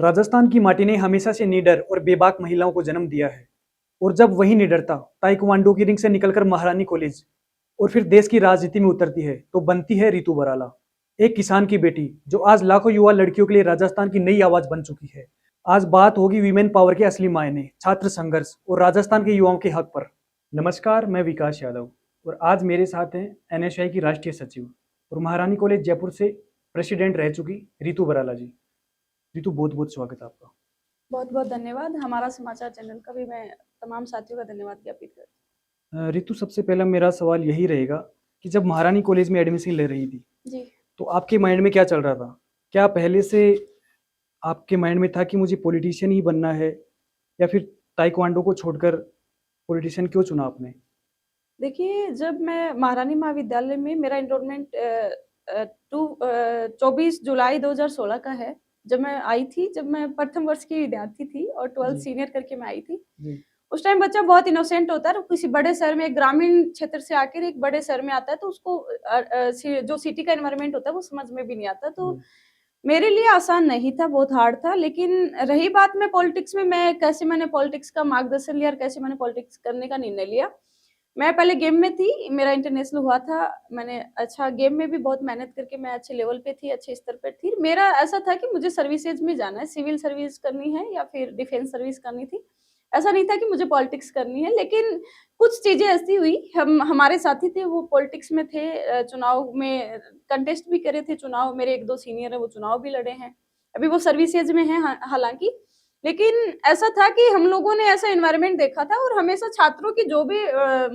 राजस्थान की माटी ने हमेशा से निडर और बेबाक महिलाओं को जन्म दिया है। और जब वही निडरता ताइक्वांडो की रिंग से निकलकर महारानी कॉलेज और फिर देश की राजनीति में उतरती है तो बनती है रितु बराला, एक किसान की बेटी जो आज लाखों युवा लड़कियों के लिए राजस्थान की नई आवाज बन चुकी है। आज बात होगी वीमेन पावर के असली मायने, छात्र संघर्ष और राजस्थान के युवाओं के हक पर। नमस्कार, मैं विकास यादव और आज मेरे साथ हैं एनएसयूआई की राष्ट्रीय सचिव और महारानी कॉलेज जयपुर से प्रेसिडेंट रह चुकी रितु बराला जी। रितु, बहुत बहुत स्वागत है आपका। बहुत बहुत धन्यवाद। हमारा समाचार चैनल का भी मैं तमाम साथियों का धन्यवाद ज्ञापित करती रितु, सबसे पहला मेरा सवाल यही रहेगा कि जब महारानी कॉलेज में एडमिशन ले रही थी हूँ जी। तो आपके माइंड में क्या चल रहा था? क्या पहले से आपके माइंड में था कि मुझे पॉलिटिशियन ही बनना है, या फिर ताइक्वांडो को छोड़कर पॉलिटिशियन क्यों चुना आपने? देखिए, जब मैं महारानी महाविद्यालय में मेरा एनरोलमेंट 24 जुलाई 2016 का है। जब मैं आई थी, जब मैं प्रथम वर्ष की विद्यार्थी थी और 12th जी सीनियर करके मैं आई थी। जी उस टाइम बच्चा बहुत इनोसेंट होता है और किसी बड़े शहर में, एक ग्रामीण क्षेत्र से आकर एक बड़े शहर में आता है, तो उसको जो सिटी का एनवायरनमेंट होता है वो समझ में भी नहीं आता। तो जी मेरे लिए आसान नहीं था, बहुत हार्ड था। लेकिन रही बात में पॉलिटिक्स में, मैंने पॉलिटिक्स का मार्गदर्शन लिया और कैसे मैंने पॉलिटिक्स करने का निर्णय लिया। मैं पहले गेम में थी, मेरा इंटरनेशनल हुआ था। मैंने अच्छा गेम में भी बहुत मेहनत करके मैं अच्छे लेवल पे थी, अच्छे स्तर पर थी। मेरा ऐसा था कि मुझे सर्विसेज में जाना है, सिविल सर्विस करनी है या फिर डिफेंस सर्विस करनी थी। ऐसा नहीं था कि मुझे पॉलिटिक्स करनी है। लेकिन कुछ चीज़ें ऐसी हुई, हमारे साथी थे वो पॉलिटिक्स में थे, चुनाव में कंटेस्ट भी करे थे चुनाव। मेरे 1-2 सीनियर हैं, वो चुनाव भी लड़े हैं। अभी वो सर्विसेज में हैं हालाँकि। लेकिन ऐसा था कि हम लोगों ने ऐसा एनवायरनमेंट देखा था और हमेशा छात्रों की जो भी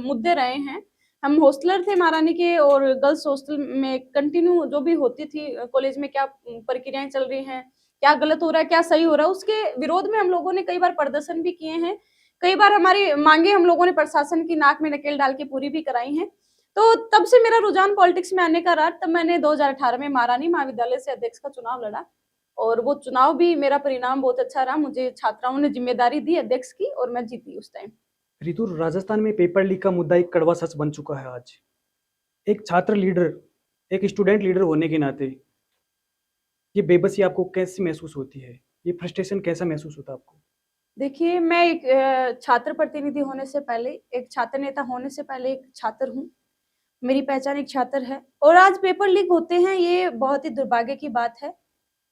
मुद्दे रहे हैं, हम हॉस्टलर थे महारानी के और गर्ल्स हॉस्टल में कंटिन्यू जो भी होती थी कॉलेज में, क्या प्रक्रियाएँ चल रही हैं, क्या गलत हो रहा है, क्या सही हो रहा है, उसके विरोध में हम लोगों ने कई बार प्रदर्शन भी किए हैं। कई बार हमारी माँगे हम लोगों ने प्रशासन की नाक में नकेल डाल के पूरी भी कराई हैं। तो तब से मेरा रुझान पॉलिटिक्स में आने का रहा। तब मैंने 2018 में महारानी महाविद्यालय से अध्यक्ष का चुनाव लड़ा और वो चुनाव भी, मेरा परिणाम बहुत अच्छा रहा। मुझे छात्राओं ने ज़िम्मेदारी दी अध्यक्ष की और मैं जीती उस टाइम। रितु, राजस्थान में पेपर लीक का मुद्दा एक कड़वा सच बन चुका है आज। एक छात्र लीडर, एक स्टूडेंट लीडर होने के नाते ये बेबसी आपको कैसी महसूस होती है? ये फ्रस्ट्रेशन कैसा महसूस होता है आपको? देखिए, मैं एक छात्र प्रतिनिधि होने से पहले, एक छात्र नेता होने से पहले एक छात्र हूँ। मेरी पहचान एक छात्र है और आज पेपर लीक होते हैं, ये बहुत ही दुर्भाग्य की बात है।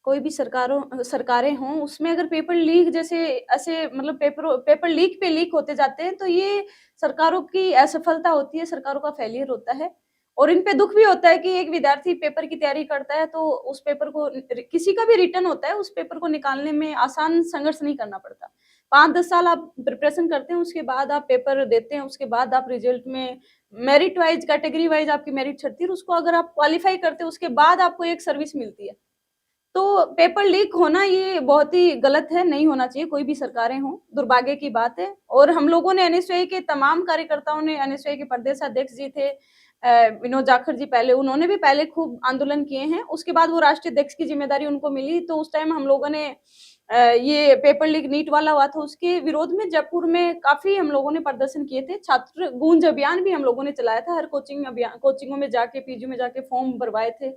कोई भी सरकारें हों, उसमें अगर पेपर लीक जैसे ऐसे मतलब पेपर लीक पे लीक होते जाते हैं, तो ये सरकारों की असफलता होती है, सरकारों का फेलियर होता है। और इन पे दुःख भी होता है कि एक विद्यार्थी पेपर की तैयारी करता है, तो उस पेपर को किसी का भी रिटर्न होता है, उस पेपर को निकालने में आसान संघर्ष नहीं करना पड़ता। 5-10 साल आप प्रिपरेशन करते हैं, उसके बाद आप पेपर देते हैं, उसके बाद आप रिजल्ट में मेरिट वाइज़, कैटेगरी वाइज़ आपकी मेरिट छँटती है और उसको अगर आप क्वालीफाई करते हो, उसके बाद आपको एक सर्विस मिलती है। तो पेपर लीक होना ये बहुत ही गलत है, नहीं होना चाहिए, कोई भी सरकारें हों, दुर्भाग्य की बात है। और हम लोगों ने, एनएसयूआई के तमाम कार्यकर्ताओं ने, एनएसयूआई के प्रदेश अध्यक्ष जी थे विनोद जाखड़ जी, पहले उन्होंने भी पहले खूब आंदोलन किए हैं। उसके बाद वो राष्ट्रीय अध्यक्ष की ज़िम्मेदारी उनको मिली, तो उस टाइम हम लोगों ने ये पेपर लीक नीट वाला हुआ था, उसके विरोध में जयपुर में काफ़ी हम लोगों ने प्रदर्शन किए थे। छात्र गूंज अभियान भी हम लोगों ने चलाया था, हर कोचिंगों में जाके, पीजी में जाके फॉर्म भरवाए थे।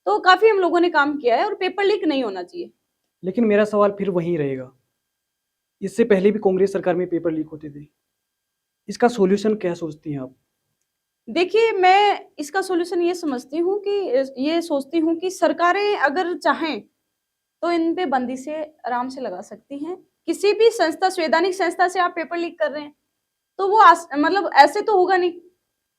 तो काफ़ी हम लोगों ने काम किया है और पेपर लीक नहीं होना चाहिए। लेकिन मेरा सवाल फिर वही रहेगा, इससे पहले भी कांग्रेस सरकार में पेपर लीक होते थे। इसका सॉल्यूशन क्या सोचती हैं आप? देखिए, मैं इसका सॉल्यूशन ये समझती हूँ कि ये सोचती हूँ कि सरकारें अगर चाहें, तो इन पे बंदिशें आराम से लगा सकती हैं। किसी भी संस्था, संवैधानिक संस्था से आप पेपर लीक कर रहे हैं, तो वो मतलब ऐसे तो होगा नहीं।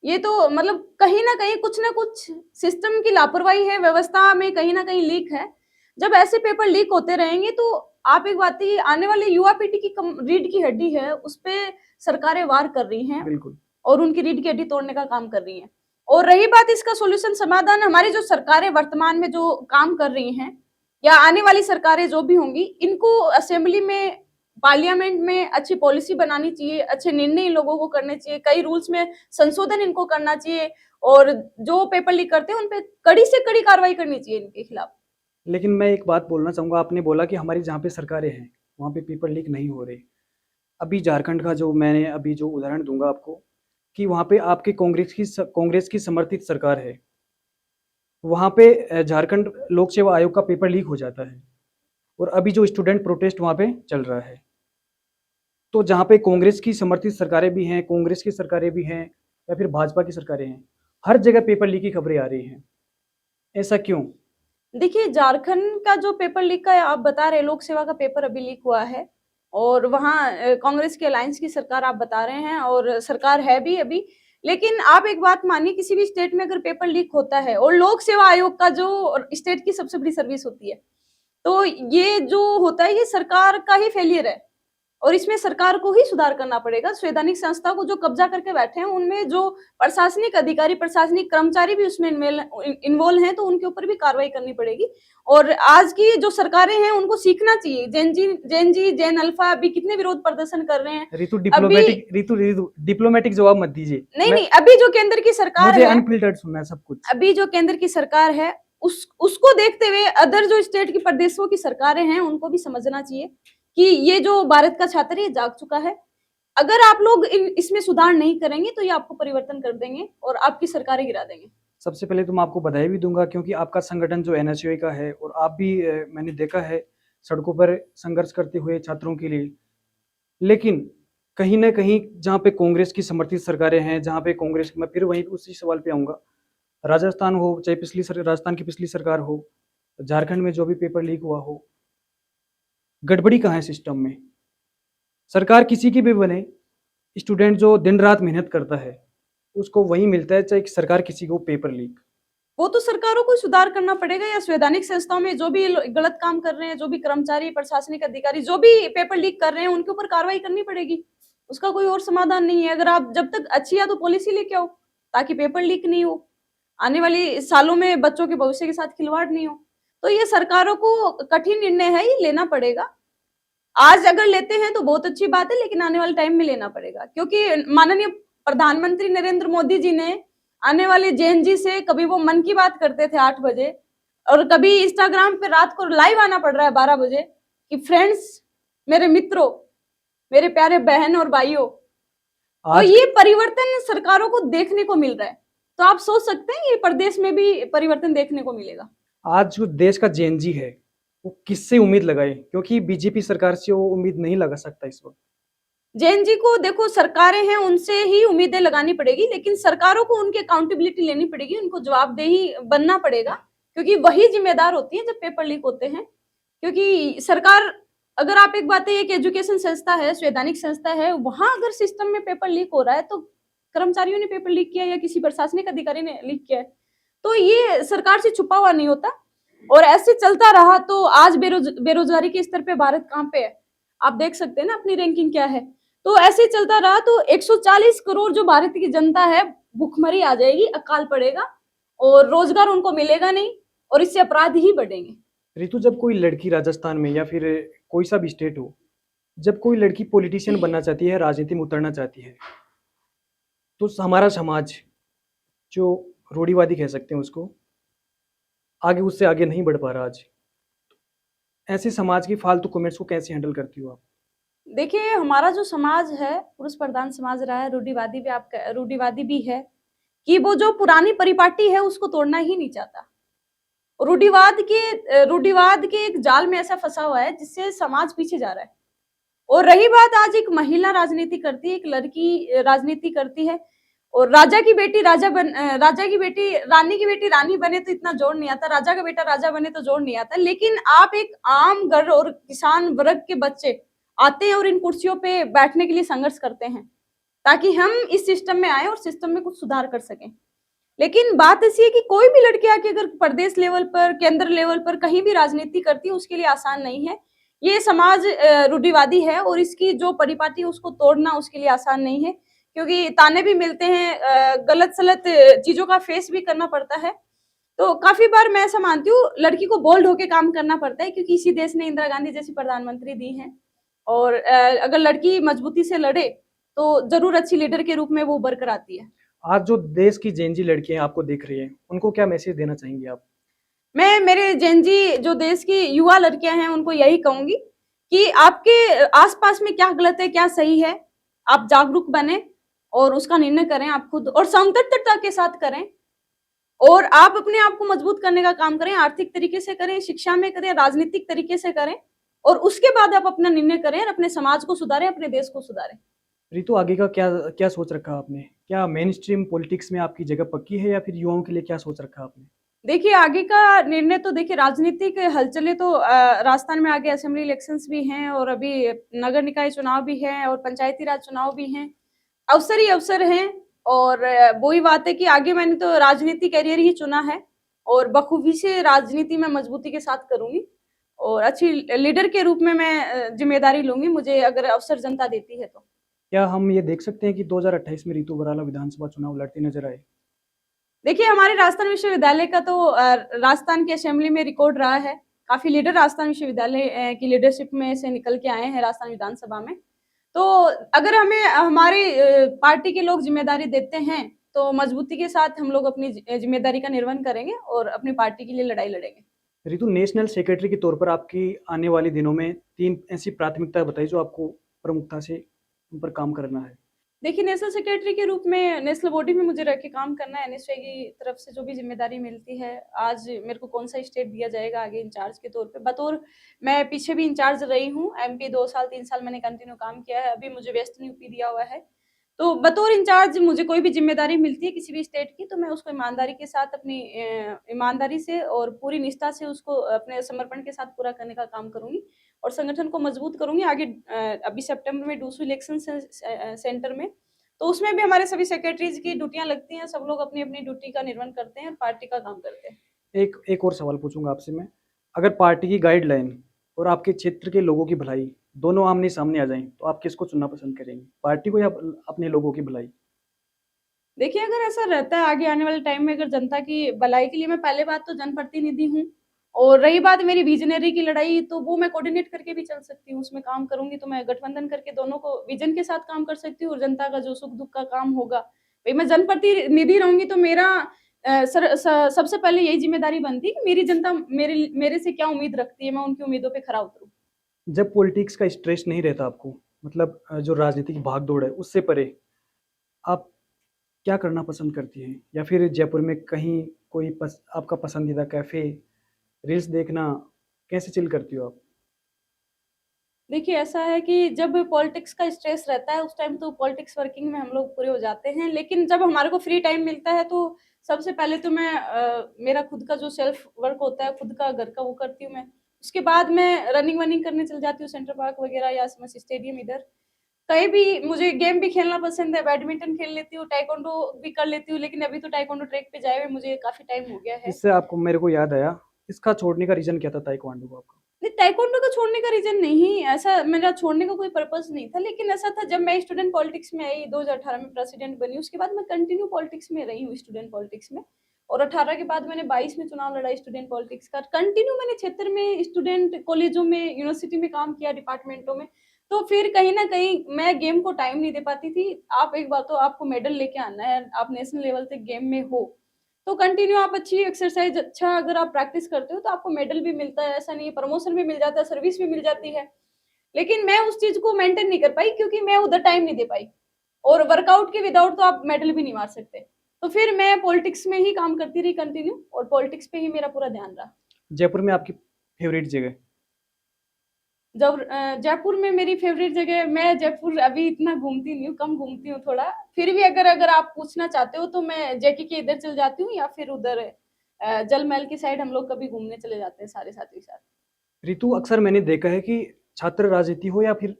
ये तो मतलब कहीं न कहीं कुछ न कुछ सिस्टम की लापरवाही है, व्यवस्था में कहीं न कहीं लीक है। जब ऐसे पेपर लीक होते रहेंगे, तो आप एक बात देखिए, आने वाली युवा पीढ़ी की रीढ़ की हड्डी है, उसपे सरकारें वार कर रही हैं बिल्कुल। और उनकी रीढ़ की हड्डी तोड़ने का काम कर रही हैं। और रही बात इसका सॉल्यूशन, समाधान, हमारी जो सरकारें वर्तमान में जो काम कर रही हैं या आने वाली सरकारें जो भी होंगी, इनको असेंबली में, पार्लियामेंट में अच्छी पॉलिसी बनानी चाहिए, अच्छे निर्णय इन लोगों को करने चाहिए, कई रूल्स में संशोधन इनको करना चाहिए और जो पेपर लीक करते हैं, उन पे कड़ी से कड़ी कार्रवाई करनी चाहिए इनके खिलाफ। लेकिन मैं एक बात बोलना चाहूँगा, आपने बोला कि हमारी जहाँ पे सरकारें हैं, वहाँ पे पेपर लीक नहीं हो रहे। अभी झारखंड का जो मैंने अभी जो उदाहरण दूँगा आपको, कि वहाँ पे आपके कांग्रेस की समर्थित सरकार है। वहाँ पे झारखंड लोक सेवा आयोग का पेपर लीक हो जाता है। और अभी जो स्टूडेंट प्रोटेस्ट वहाँ पे चल रहा है, तो जहाँ पे कांग्रेस की समर्थित सरकारें भी हैं, कांग्रेस की सरकारें भी हैं या फिर भाजपा की सरकारें हैं, हर जगह पेपर लीक की खबरें आ रही हैं। ऐसा क्यों? देखिए, झारखंड का जो पेपर लीक का आप बता रहे हैं, लोक सेवा का पेपर अभी लीक हुआ है और वहाँ कांग्रेस की अलायंस की सरकार आप बता रहे हैं और सरकार है भी अभी। लेकिन आप एक बात मानिए, किसी भी स्टेट में अगर पेपर लीक होता है और लोक सेवा आयोग का जो स्टेट की सबसे बड़ी सर्विस होती है, तो ये जो होता है ये सरकार का ही फेलियर है और इसमें सरकार को ही सुधार करना पड़ेगा। संवैधानिक संस्था को जो कब्जा करके बैठे हैं, उनमें जो प्रशासनिक अधिकारी, प्रशासनिक कर्मचारी भी उसमें इन्वॉल्व हैं, तो उनके ऊपर भी कार्रवाई करनी पड़ेगी। और आज की जो सरकारें हैं, उनको सीखना चाहिए। जेन अल्फा अभी कितने विरोध प्रदर्शन कर रहे हैं। रितु डिप्लोमेटिक जवाब मत दीजिए। नहीं, अभी जो केंद्र की सरकार मुझे है, अनफिल्टर्ड सुनना है सब कुछ। अभी जो केंद्र की सरकार है, उसको देखते हुए अदर जो स्टेट की प्रदेशों की सरकारें हैं, उनको भी समझना चाहिए कि ये जो भारत का छात्र है, ये जाग चुका है। अगर आप लोग इसमें सुधार नहीं करेंगे तो ये आपको परिवर्तन कर देंगे और आपकी सरकारें गिरा देंगे। सबसे पहले तो मैं आपको बधाई भी दूंगा, क्योंकि आपका संगठन जो एनएसयूआई का है और आप भी मैंने देखा है सड़कों पर संघर्ष करते हुए छात्रों के लिए। लेकिन कहीं ना कहीं जहाँ पे कांग्रेस की समर्थित सरकारें हैं, जहाँ पे कांग्रेस, मैं फिर वहीं उसी सवाल पे आऊँगा, राजस्थान हो चाहे राजस्थान की पिछली सरकार हो, झारखंड में जो भी पेपर लीक हुआ हो, गड़बड़ी कहाँ है सिस्टम में? सरकार किसी की भी बने, स्टूडेंट जो दिन रात मेहनत करता है उसको वही मिलता है, चाहे सरकार किसी को पेपर लीक। वो तो सरकारों को सुधार करना पड़ेगा, या संवैधानिक संस्थाओं में जो भी गलत काम कर रहे हैं, जो भी कर्मचारी, प्रशासनिक अधिकारी जो भी पेपर लीक कर रहे हैं, उनके ऊपर कार्रवाई करनी पड़ेगी। उसका कोई और समाधान नहीं है। अगर आप जब तक अच्छी या तो पॉलिसी लेके आओ ताकि पेपर लीक नहीं हो, आने वाली सालों में बच्चों के भविष्य के साथ खिलवाड़ नहीं हो, तो ये सरकारों को कठिन निर्णय है, ये लेना पड़ेगा। आज अगर लेते हैं तो बहुत अच्छी बात है, लेकिन आने वाले टाइम में लेना पड़ेगा, क्योंकि माननीय प्रधानमंत्री नरेंद्र मोदी जी ने आने वाले जेएनजी से कभी वो मन की बात करते थे 8 बजे और कभी इंस्टाग्राम पे रात को लाइव आना पड़ रहा है 12 बजे कि फ्रेंड्स, मेरे मित्रों, मेरे प्यारे बहन और भाइयों। तो ये परिवर्तन सरकारों को देखने को मिल रहा है, तो आप सोच सकते हैं ये प्रदेश में भी परिवर्तन देखने को मिलेगा। आज जो देश का जेएनजी है वो किससे उम्मीद लगाए, क्योंकि बीजेपी सरकार से वो उम्मीद नहीं लगा सकता इस वक्त। जेएनजी को देखो, सरकारें हैं, उनसे ही उम्मीदें लगानी पड़ेगी, लेकिन सरकारों को उनकी अकाउंटेबिलिटी लेनी पड़ेगी, उनको जवाबदेही बनना पड़ेगा, क्योंकि वही जिम्मेदार होती है जब पेपर लीक होते हैं। क्योंकि सरकार, अगर आप एक बात है, एक एजुकेशन संस्था है, संवैधानिक संस्था है, वहां अगर सिस्टम में पेपर लीक हो रहा है तो कर्मचारियों ने पेपर लीक किया या किसी प्रशासनिक अधिकारी ने लीक किया है, तो ये सरकार से छुपा हुआ नहीं होता। और ऐसे चलता रहा तो आज बेरोजगारी के स्तर पे भारत कहाँ पे है, आप देख सकते हैं ना अपनी रैंकिंग क्या है। तो ऐसे चलता रहा तो 140 करोड़ जो भारत की जनता है, भूखमरी आ जाएगी, अकाल पड़ेगा और रोजगार उनको मिलेगा नहीं, और इससे अपराध ही बढ़ेंगे। रितु, जब कोई लड़की राजस्थान में या फिर कोई सा भी स्टेट हो, जब कोई लड़की पॉलिटिशियन बनना चाहती है, राजनीति में उतरना चाहती है, तो हमारा समाज, जो रूढ़िवादी कह सकते हैं उसको, आगे उससे आगे नहीं बढ़ पा रहा आज। ऐसे समाज की फालतू कमेंट्स को कैसे हैंडल करती हो आप? देखिए, हमारा जो समाज है पुरुष प्रधान समाज रहा है, रूढ़िवादी भी है, कि वो जो पुरानी परिपाटी है उसको तोड़ना ही नहीं चाहता। रूढ़िवाद के एक जाल में ऐसा फंसा हुआ है जिससे समाज पीछे जा रहा है। और रही बात, आज एक महिला राजनीति करती है, एक लड़की राजनीति करती है, और रानी की बेटी रानी बने तो इतना जोर नहीं आता, राजा का बेटा राजा बने तो जोर नहीं आता। लेकिन आप एक आम घर और किसान वर्ग के बच्चे आते हैं और इन कुर्सियों पे बैठने के लिए संघर्ष करते हैं ताकि हम इस सिस्टम में आए और सिस्टम में कुछ सुधार कर सकें। लेकिन बात ऐसी है कि कोई भी लड़की आके अगर प्रदेश लेवल पर, केंद्र लेवल पर कहीं भी राजनीति करती है, उसके लिए आसान नहीं है। ये समाज रूढ़िवादी है और इसकी जो परिपाटी है उसको तोड़ना उसके लिए आसान नहीं है, क्योंकि ताने भी मिलते हैं, गलत सलत चीजों का फेस भी करना पड़ता है। तो काफी बार मैं ऐसा मानती हूँ, लड़की को बोल्ड होके काम करना पड़ता है, क्योंकि इसी देश ने इंदिरा गांधी जैसी प्रधानमंत्री दी है। और अगर लड़की मजबूती से लड़े तो जरूर अच्छी लीडर के रूप में वो उभर कर आती है। आज जो देश की जेनजी लड़कियां आपको देख रही हैं, उनको क्या मैसेज देना चाहेंगे आप? मैं मेरे जेनजी जो देश की युवा लड़कियां हैं उनको यही कहूंगी कि आपके आसपास में क्या गलत है क्या सही है, आप जागरूक बने और उसका निर्णय करें आप खुद, और संतुष्टता के साथ करें। और आप अपने आप को मजबूत करने का काम करें, आर्थिक तरीके से करें, शिक्षा में करें, राजनीतिक तरीके से करें, और उसके बाद आप अपना निर्णय करें और अपने समाज को सुधारें, अपने देश को सुधारें। रितु, आगे का क्या क्या सोच रखा आपने? क्या मेन स्ट्रीम पॉलिटिक्स में आपकी जगह पक्की है या फिर युवाओं के लिए क्या सोच रखा आपने? देखिए, आगे का निर्णय तो देखिए, राजनीतिक हलचलें तो राजस्थान में आगे असेंबली इलेक्शंस भी हैं और अभी नगर निकाय चुनाव भी हैं और पंचायती राज चुनाव भी हैं। अवसर ही अवसर हैं, और वही बात है कि आगे मैंने तो राजनीति करियर ही चुना है और बखूबी से राजनीति में मजबूती के साथ करूँगी और अच्छी लीडर के रूप में मैं ज़िम्मेदारी लूँगी, मुझे अगर अवसर जनता देती है तो। क्या हम ये देख सकते हैं कि 2028 में रितु बराला विधानसभा चुनाव लड़ती नजर आए? देखिए, हमारे राजस्थान विश्वविद्यालय का तो राजस्थान की असेंबली में रिकॉर्ड रहा है। काफ़ी लीडर राजस्थान विश्वविद्यालय की लीडरशिप में से निकल के आए हैं राजस्थान विधानसभा में। तो अगर हमें हमारी पार्टी के लोग ज़िम्मेदारी देते हैं, तो मजबूती के साथ हम लोग अपनी ज़िम्मेदारी का निर्वहन करेंगे और अपनी पार्टी के लिए लड़ाई लड़ेंगे। रितु, नेशनल सेक्रेटरी के तौर पर आपकी आने वाले दिनों में 3 ऐसी प्राथमिकता बताइए जो आपको प्रमुखता से उन पर काम करना है। देखिए, नेशनल सेक्रेटरी के रूप में नेशनल बॉडी में मुझे रह के काम करना है। एनएसयूआई की तरफ से जो भी ज़िम्मेदारी मिलती है, आज मेरे को कौन-सा स्टेट दिया जाएगा आगे इंचार्ज के तौर पे, बतौर मैं पीछे भी इंचार्ज रही हूँ, एमपी 2 साल 3 साल मैंने कंटिन्यू काम किया है, अभी मुझे वेस्टर्न यूपी दिया हुआ है। तो बतौर इंचार्ज मुझे कोई भी ज़िम्मेदारी मिलती है किसी भी स्टेट की, तो मैं उसको ईमानदारी के साथ अपनी ईमानदारी से और पूरी निष्ठा से उसको अपने समर्पण के साथ पूरा करने का काम करूँगी और संगठन को मजबूत करूँगी। आगे अभी सितंबर में डूसू इलेक्शन सेंटर में, तो उसमें भी हमारे सभी सेक्रेटरीज़ की ड्यूटियाँ लगती हैं, सब लोग अपनी-अपनी ड्यूटी का निर्वहन करते हैं और पार्टी का काम करते हैं। एक और सवाल पूछूंगा आपसे मैं। अगर पार्टी की गाइडलाइन और आपके क्षेत्र के लोगों की भलाई दोनों आमने-सामने आ जाएँ, तो आप किसको चुनना पसंद करेंगी? पार्टी को या अपने लोगों की भलाई? देखिए, अगर ऐसा रहता है आगे आने वाले टाइम में, अगर जनता की भलाई के लिए, मैं पहले बात तो जनप्रतिनिधि हूँ और रही बात मेरी विज़नरी की लड़ाई, तो वो मैं कोऑर्डिनेट करके भी चल सकती हूँ, उसमें काम करूँगी तो मैं गठबंधन करके दोनों को विज़न के साथ काम कर सकती हूँ और जनता का जो सुख-दुःख का काम होगा, भई मैं जनप्रतिनिधि रहूँगी तो मेरा सबसे पहले यही ज़िम्मेदारी बनती है कि मेरी जनता मेरे से क्या उम्मीद रखती है, मैं उनकी उम्मीदों पे खरा उतरूँ। जब पॉलिटिक्स का स्ट्रेस नहीं रहता आपको, मतलब जो राजनीतिक भाग-दौड़ है, उससे परे आप क्या करना पसंद करती हैं? या फिर जयपुर में कहीं कोई आपका पसंदीदा कैफ़े, रील्स देखना, कैसे चिल करती हो आप? देखिए, ऐसा है कि जब पॉलिटिक्स का स्ट्रेस रहता है, उस टाइम तो पॉलिटिक्स वर्किंग में हम लोग पूरे हो जाते हैं। लेकिन जब हमारे को फ्री टाइम मिलता है, तो सबसे पहले तो मैं मेरा खुद का जो सेल्फ वर्क होता है, खुद का घर का, वो करती हूँ मैं। उसके बाद मैं रनिंग-वनिंग करने चली जाती हूँ, सेंटर पार्क वगैरह या समर स्टेडियम इधर। कहीं भी मुझे गेम भी खेलना पसंद है, बैडमिंटन खेल लेती हूँ, ताइक्वांडो भी कर लेती हूँ, लेकिन अभी तो ताइक्वांडो ट्रैक पे जाए हुए मुझे काफ़ी टाइम हो गया है। इससे आपको मेरे को याद आया, इसका छोड़ने का रीज़न क्या था ताइक्वांडो को आपका? नहीं, ताइक्वांडो को छोड़ने का रीज़न नहीं, ऐसा मेरा छोड़ने का कोई पर्पज़ नहीं था, लेकिन ऐसा था जब मैं स्टूडेंट पॉलिटिक्स में आई, 2018 में प्रेसिडेंट बनी, उसके बाद मैं कंटिन्यू पॉलिटिक्स में रही हूँ, स्टूडेंट पॉलिटिक्स में। और 18 के बाद मैंने 22 में चुनाव लड़ा स्टूडेंट पॉलिटिक्स का। कंटिन्यू मैंने क्षेत्र में स्टूडेंट कॉलेजों में, यूनिवर्सिटी में काम किया, डिपार्टमेंटों में। तो फिर कहीं न कहीं मैं गेम को टाइम नहीं दे पाती थी। आप एक बात तो, आपको मेडल लेके आना है, आप नेशनल लेवल तक गेम में हो, तो कंटिन्यू आप अच्छी एक्सरसाइज़, अच्छा अगर आप प्रैक्टिस करते हो तो आपको मेडल भी मिलता है, ऐसा नहीं है, प्रमोशन भी मिल जाता है, सर्विस भी मिल जाती है। लेकिन मैं उस चीज़ को मेंटेन नहीं कर पाई क्योंकि मैं उधर टाइम नहीं दे पाई और वर्कआउट के विदाउट तो आप मेडल भी नहीं मार सकते। तो फिर मैं पॉलिटिक्स में ही काम करती रही कंटिन्यू और पॉलिटिक्स पे ही मेरा पूरा ध्यान रहा। जयपुर में आपकी फ़ेवरेट जगह? जब जयपुर में मेरी फ़ेवरेट जगह, मैं जयपुर अभी इतना घूमती नहीं हूँ, कम घूमती हूँ थोड़ा। फिर भी अगर अगर आप पूछना चाहते हो तो मैं जेके के इधर चली जाती हूँ या फिर उधर जल महल की साइड हम लोग कभी घूमने चले जाते हैं सारे साथी के साथ। रितु, अक्सर मैंने देखा है कि छात्र राजनीति हो या फिर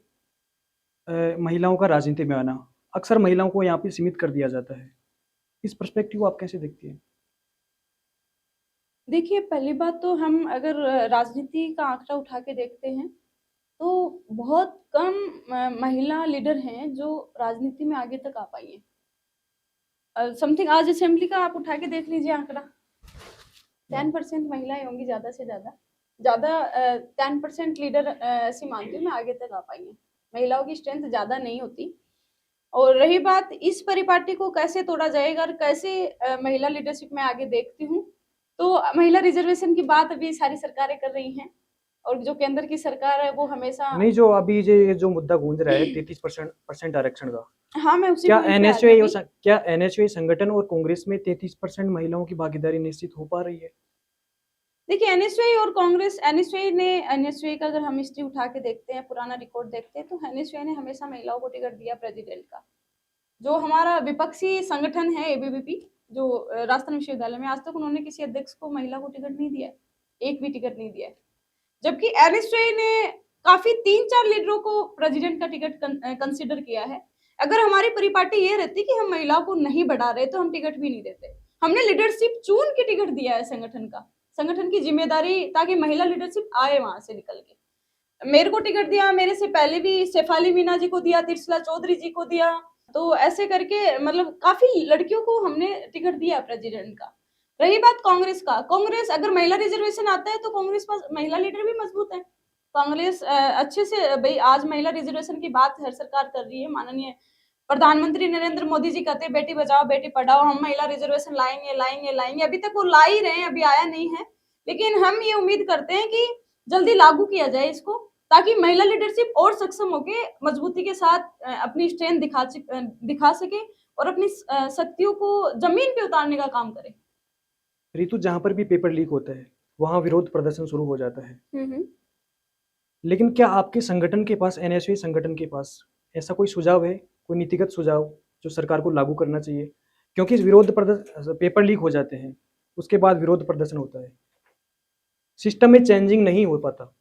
महिलाओं का राजनीति में आना, अक्सर महिलाओं को यहाँ पे सीमित कर दिया जाता है। इस पर्सपेक्टिव को आप कैसे देखती हैं? देखिए, पहली बात तो हम अगर राजनीति का आँकड़ा उठा के देखते हैं, तो बहुत कम महिला लीडर हैं जो राजनीति में आगे तक आ पाई हैं। समथिंग आज असेंबली का आप उठा के देख लीजिए आंकड़ा, 10% महिलाएं होंगी ज़्यादा से ज़्यादा। 10% लीडर ऐसी मानती हूँ मैं आगे तक आ पाई हैं। महिलाओं की स्ट्रेंथ ज़्यादा नहीं होती। और रही बात इस परिपाटी को कैसे तोड़ा जाएगा और कैसे महिला लीडरशिप में आगे देखती हूँ, तो महिला रिजर्वेशन की बात अभी सारी सरकारें कर रही हैं। और जो केंद्र की सरकार है वो हमेशा नहीं, जो अभी ये जो मुद्दा गूंज रहा है 33% आरक्षण का, हाँ मैं उसी क्या point पे आ एनएसयूआई जाऊंगी। क्या एनएसयूआई संगठन और कांग्रेस में 33% महिलाओं की भागीदारी निश्चित हो पा रही है? देखिए एनएसयूआई और कांग्रेस, एनएसयूआई का अगर हम हिस्ट्री उठा के देखते हैं, पुराना रिकॉर्ड देखते हैं, तो एनएसयूआई ने हमेशा महिलाओं को टिकट दिया प्रेसिडेंट का। जो हमारा विपक्षी संगठन है एबीवीपी, जो राजस्थान विश्वविद्यालय में, आज तक उन्होंने किसी अध्यक्ष को महिला को टिकट नहीं दिया है, एक भी टिकट नहीं दिया है। जबकि एनएसयूआई ने काफी 3-4 लीडरों को प्रेसिडेंट का टिकट कंसिडर किया है। अगर हमारी परिपाटी ये रहती कि हम महिलाओं को नहीं बढ़ा रहे तो हम टिकट भी नहीं देते। हमने लीडरशिप चुन के टिकट दिया है संगठन का, संगठन की जिम्मेदारी, ताकि महिला लीडरशिप आए वहां से निकल के। मेरे को टिकट दिया, मेरे से पहले भी शेफाली मीना जी को दिया, तिरसला चौधरी जी को दिया, तो ऐसे करके मतलब काफी लड़कियों को हमने टिकट दिया प्रेसिडेंट का। रही बात कांग्रेस का, कांग्रेस अगर महिला रिजर्वेशन आता है तो कांग्रेस पास महिला लीडर भी मजबूत है। कांग्रेस अच्छे से, भाई आज महिला रिजर्वेशन की बात हर सरकार कर रही है, माननीय प्रधानमंत्री नरेंद्र मोदी जी कहते हैं बेटी बचाओ बेटी पढ़ाओ, हम महिला रिजर्वेशन लाएंगे लाएंगे लाएंगे, अभी तक वो ला ही रहे हैं, अभी आया नहीं है। लेकिन हम ये उम्मीद करते हैं कि जल्दी लागू किया जाए इसको, ताकि महिला लीडरशिप और सक्षम होके मजबूती के साथ अपनी स्ट्रेंथ दिखा सके और अपनी शक्तियों को जमीन पे उतारने का काम करे। ऋतु, जहां पर भी पेपर लीक होता है वहां विरोध प्रदर्शन शुरू हो जाता है, लेकिन क्या आपके संगठन के पास, एनएसयूआई संगठन के पास ऐसा कोई सुझाव है, कोई नीतिगत सुझाव जो सरकार को लागू करना चाहिए? क्योंकि विरोध प्रदर्शन, पेपर लीक हो जाते हैं, उसके बाद विरोध प्रदर्शन होता है, सिस्टम में चेंजिंग नहीं हो पाता।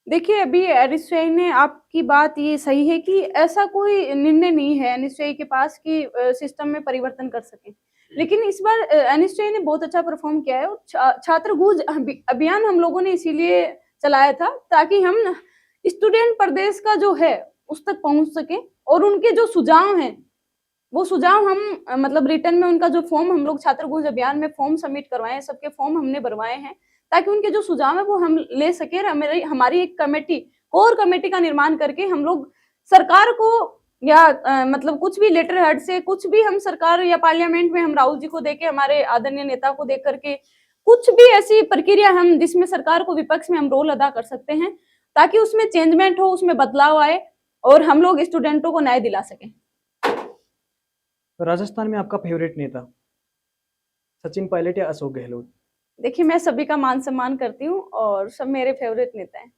देखिए अभी एनएसयूआई ने, आपकी बात ये सही है कि ऐसा कोई निर्णय नहीं है एनएसयूआई के पास कि सिस्टम में परिवर्तन कर सके। लेकिन इस बार एनएसयूआई ने बहुत अच्छा परफॉर्म किया है, और छात्र गूंज अभियान हम लोगों ने इसीलिए चलाया था ताकि हम स्टूडेंट प्रदेश का जो है उस तक पहुंच सके, और उनके जो सुझाव हैं वो सुझाव हम मतलब रिटर्न में, उनका जो फॉर्म हम लोग छात्र गूंज अभियान में फॉर्म सबमिट करवाए हैं, सबके फॉर्म हमने भरवाए हैं, ताकि उनके जो सुझाव है वो हम ले सके। हमारी एक कमेटी, कोर कमेटी का निर्माण करके हम लोग सरकार को, या मतलब कुछ भी लेटर हेड से कुछ भी हम सरकार या पार्लियामेंट में हम राहुल जी को देके, हमारे आदरणीय नेता को देख करके कुछ भी ऐसी प्रक्रिया हम जिसमें सरकार को विपक्ष में हम रोल अदा कर सकते हैं, ताकि उसमें चेंजमेंट हो, उसमें बदलाव आए और हम लोग स्टूडेंटों को न्याय दिला सकें। राजस्थान में आपका फेवरेट नेता सचिन पायलट या अशोक गहलोत? देखिए मैं सभी का मान सम्मान करती हूँ और सब मेरे फेवरेट नेता हैं।